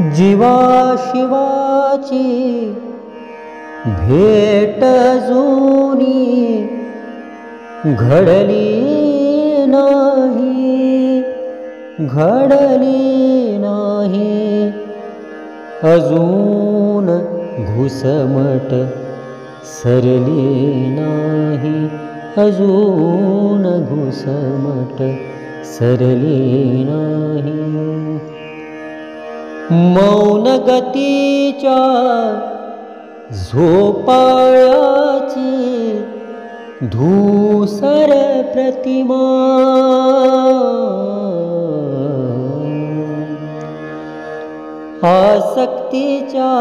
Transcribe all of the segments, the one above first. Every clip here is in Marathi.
जीवाशिवाची भेट जुनी घडली नाही, घडली नाही अजून घुसमट सरली नाही, अजून घुसमट सरली नाही। मौन गतीच्या झोपाळ्याची धूसर प्रतिमा आसक्तीच्या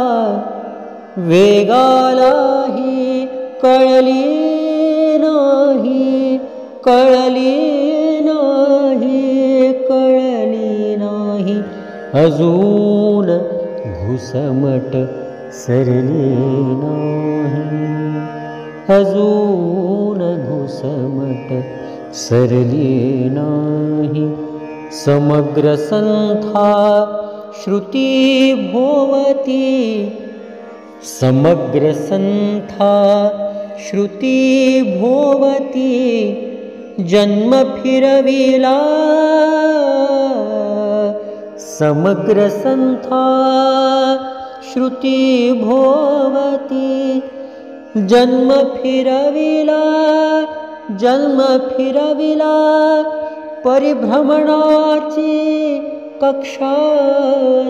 वेगालाही कळली नाही, कळली नाही, कळली नाही अजून घुसमट सरली नाही, अजून घुसमट सरली नाही। समग्र संथा श्रुती भोवती, समग्र संथा श्रुती भोवती जन्म फिरविला, समग्र संथा श्रुती भोवती जन्म फिरविला, जन्म फिरविला परिभ्रमणाची कक्षा